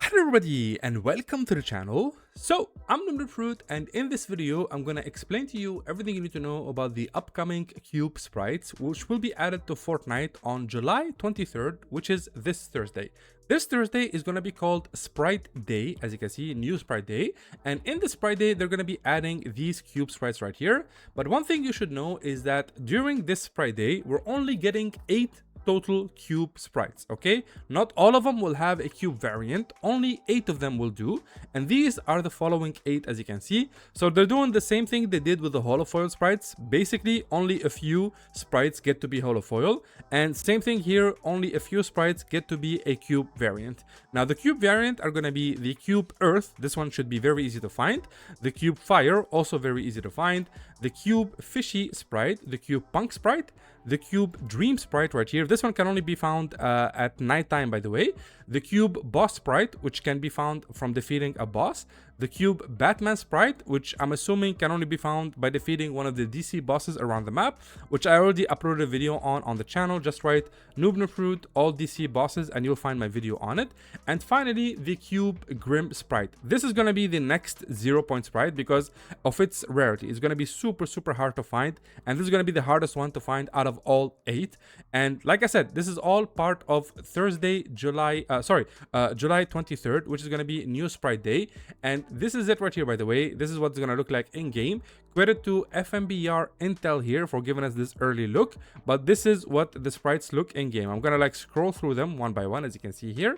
Hello everybody and welcome to the channel. So I'm NOOBNOOBFRUIT and in this video I'm gonna explain to you everything you need to know about the upcoming cube sprites which will be added to Fortnite on July 23rd, which is this Thursday. This Thursday is going to be called Sprite Day, as you can see, new Sprite Day. And in the Sprite Day, they're going to be adding these cube sprites right here. But one thing you should know is that during this Sprite Day, we're only getting 8 total cube sprites. Okay, not all of them will have a cube variant, only 8 of them will do, and these are the following 8, as you can see. So they're doing the same thing they did with the holofoil sprites. Basically only a few sprites get to be holofoil, and same thing here, only a few sprites get to be a cube variant. Now the cube variant are going to be the cube earth, this one should be very easy to find, the cube fire, also very easy to find, the cube fishy sprite, the cube punk sprite, the cube dream sprite right here. This one can only be found at nighttime, by the way. The cube boss sprite, which can be found from defeating a boss. The cube Batman sprite, which I'm assuming can only be found by defeating one of the DC bosses around the map, which I already uploaded a video on the channel. Just write NOOBNOOBFRUIT all DC bosses and you'll find my video on it. And finally, the cube grim sprite. This is going to be the next 0-point sprite because of its rarity. It's going to be super hard to find, and this is going to be the hardest one to find out of all 8. And like I said, this is all part of Thursday, July 23rd, which is going to be new Sprite Day. And this is it right here, by the way. This is what it's going to look like in game. Credit to FMBR Intel here for giving us this early look, but this is what the sprites look in game. I'm going to scroll through them one by one, as you can see here.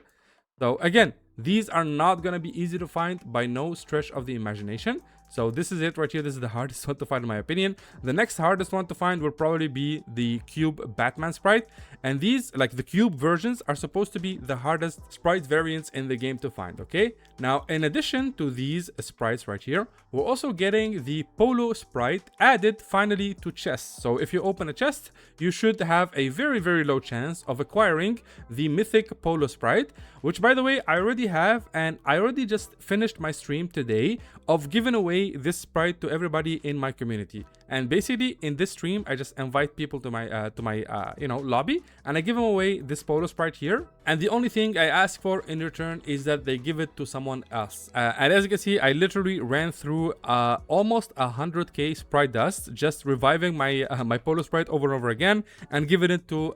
So again, these are not going to be easy to find by no stretch of the imagination. So this is it right here. This is the hardest one to find in my opinion. The next hardest one to find will probably be the cube Batman sprite. And these, like the cube versions, are supposed to be the hardest sprite variants in the game to find, okay? Now, in addition to these sprites right here, we're also getting the Pollo sprite added finally to chests. So if you open a chest, you should have a very low chance of acquiring the mythic Pollo sprite, which by the way, I already have, and I already just finished my stream today of giving away this sprite to everybody in my community. And basically in this stream I just invite people to my lobby, and I give them away this Pollo sprite here, and the only thing I ask for in return is that they give it to someone else. And as you can see, I literally ran through almost 100k sprite dust just reviving my my Pollo sprite over and over again and giving it to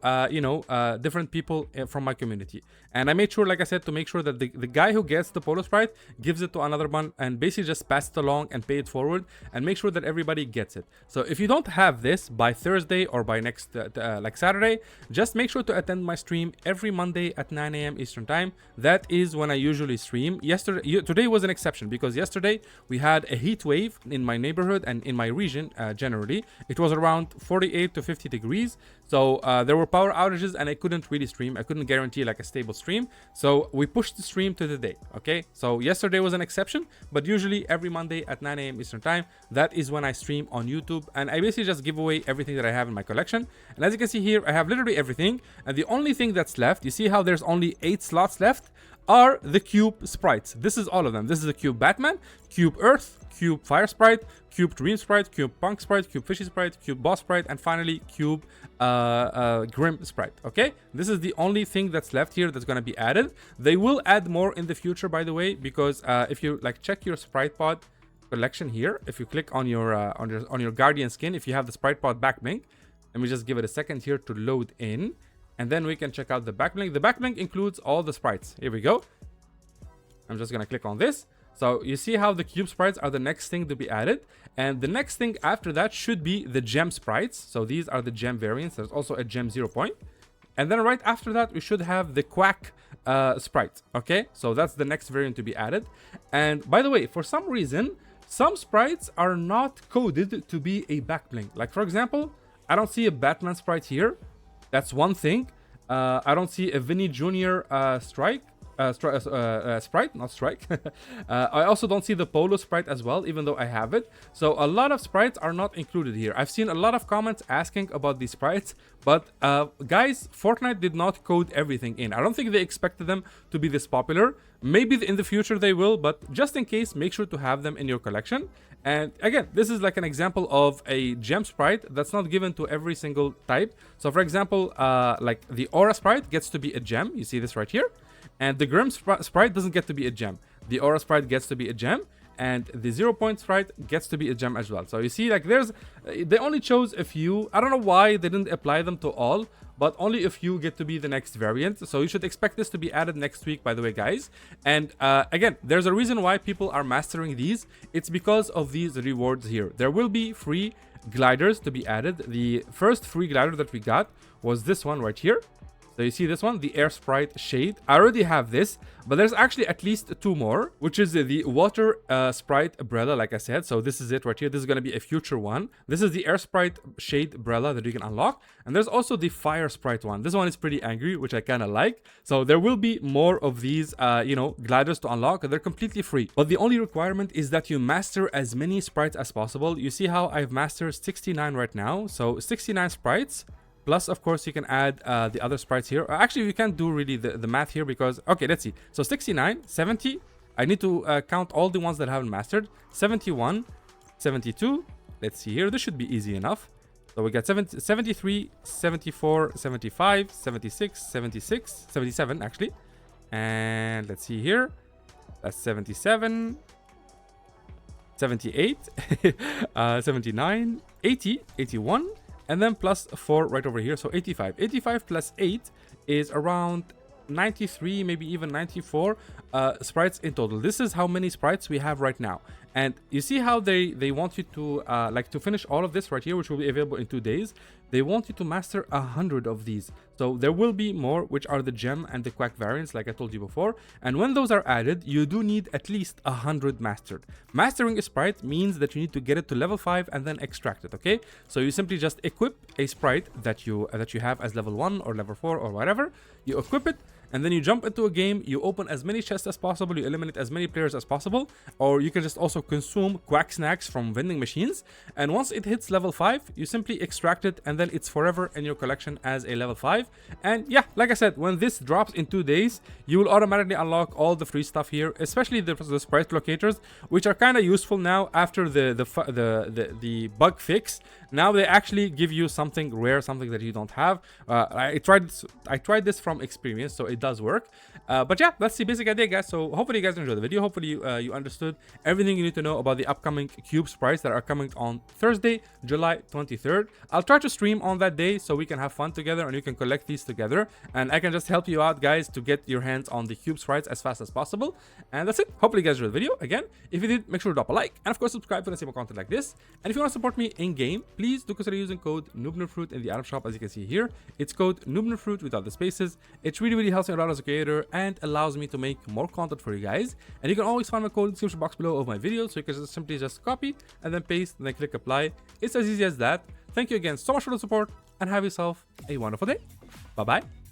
different people from my community. And I made sure, like I said, to make sure that the guy who gets the Pollo sprite gives it to another one and basically just pass it along and pay it forward and make sure that everybody gets it. So if you don't have this by Thursday or by next like Saturday, just make sure to attend my stream every Monday at 9 a.m. Eastern time. That is when I usually stream. Today was an exception because yesterday we had a heat wave in my neighborhood and in my region. Generally it was around 48 to 50 degrees, so there were power outages and I couldn't really stream. I couldn't guarantee like a stable stream, so we pushed the stream to the day. Okay, so yesterday was an exception, but usually every Monday at 9 a.m. Eastern time, that is when I stream on YouTube, and I basically just give away everything that I have in my collection. And as you can see here, I have literally everything, and the only thing that's left, you see how there's only 8 slots left, are the cube sprites. This is all of them. This is the cube Batman, cube Earth, cube Fire sprite, cube Dream sprite, cube Punk sprite, cube Fishy sprite, cube Boss sprite, and finally cube Grim sprite. Okay, this is the only thing that's left here that's going to be added. They will add more in the future, by the way, because if you check your Sprite Pod collection here, if you click on your Guardian skin, if you have the Sprite Pod backlink, let me just give it a second here to load in, and then we can check out the backlink. The backlink includes all the sprites. Here we go. I'm just gonna click on this. So you see how the cube sprites are the next thing to be added, and the next thing after that should be the gem sprites. So these are the gem variants. There's also a gem 0-point, and then right after that we should have the quack sprite. Okay, so that's the next variant to be added. And by the way, for some reason some sprites are not coded to be a backblink. Like for example, I don't see a Batman sprite here. That's one thing. I don't see a Vinny Jr. Sprite, not strike. I also don't see the Pollo sprite as well, even though I have it. So a lot of sprites are not included here. I've seen a lot of comments asking about these sprites, but guys, Fortnite did not code everything in. I don't think they expected them to be this popular. Maybe in the future they will, but just in case, make sure to have them in your collection. And again, this is like an example of a gem sprite that's not given to every single type. So for example, like the aura sprite gets to be a gem. You see this right here. And the Grim Sprite doesn't get to be a gem. The Aura Sprite gets to be a gem, and the 0 point Sprite gets to be a gem as well. So you see, like, they only chose a few. I don't know why they didn't apply them to all, but only a few get to be the next variant. So you should expect this to be added next week, by the way, guys. And again, there's a reason why people are mastering these. It's because of these rewards here. There will be free gliders to be added. The first free glider that we got was this one right here. So you see this one, the Air Sprite Shade. I already have this, but there's actually at least 2 more, which is the Water Sprite Umbrella, like I said. So this is it right here. This is going to be a future one. This is the Air Sprite Shade Umbrella that you can unlock. And there's also the Fire Sprite one. This one is pretty angry, which I kind of like. So there will be more of these, gliders to unlock. They're completely free. But the only requirement is that you master as many sprites as possible. You see how I've mastered 69 right now. So 69 sprites. Plus, of course, you can add the other sprites here. Actually, we can't do really the math here because... Okay, let's see. So 69, 70. I need to count all the ones that I haven't mastered. 71, 72. Let's see here. This should be easy enough. So we got 73, 74, 75, 76, 76, 77, actually. And let's see here. That's 77, 78, 79, 80, 81. And then plus 4 right over here, so 85. 85 plus 8 is around 93, maybe even 94 sprites in total. This is how many sprites we have right now. And you see how they want you to to finish all of this right here, which will be available in 2 days. They want you to master 100 of these. So there will be more, which are the gem and the quack variants, like I told you before. And when those are added, you do need at least 100 mastered. Mastering a sprite means that you need to get it to level 5 and then extract it, okay? So you simply just equip a sprite that you have as level 1 or level 4 or whatever. You equip it, and then you jump into a game, you open as many chests as possible, you eliminate as many players as possible, or you can just also consume quack snacks from vending machines. And once it hits level 5, you simply extract it, and then it's forever in your collection as a level 5. And yeah, like I said, when this drops in 2 days, you will automatically unlock all the free stuff here, especially the sprite locators, which are kind of useful now after the bug fix. Now they actually give you something rare, something that you don't have. I tried this from experience, so it does work. But yeah, that's the basic idea, guys. So hopefully you guys enjoyed the video. Hopefully you understood everything you need to know about the upcoming cube sprites that are coming on Thursday, July 23rd. I'll try to stream on that day so we can have fun together and you can collect these together. And I can just help you out, guys, to get your hands on the cube sprites as fast as possible. And that's it. Hopefully you guys enjoyed the video. Again, if you did, make sure to drop a like. And of course, subscribe for the same content like this. And if you want to support me in-game, please do consider using code NOOBNOOBFRUIT in the item shop, as you can see here. It's code NOOBNOOBFRUIT without the spaces. It really helps me a lot as a creator and allows me to make more content for you guys. And you can always find my code in the description box below of my video, so you can simply just copy and then paste and then click apply. It's as easy as that. Thank you again so much for the support and have yourself a wonderful day. Bye bye.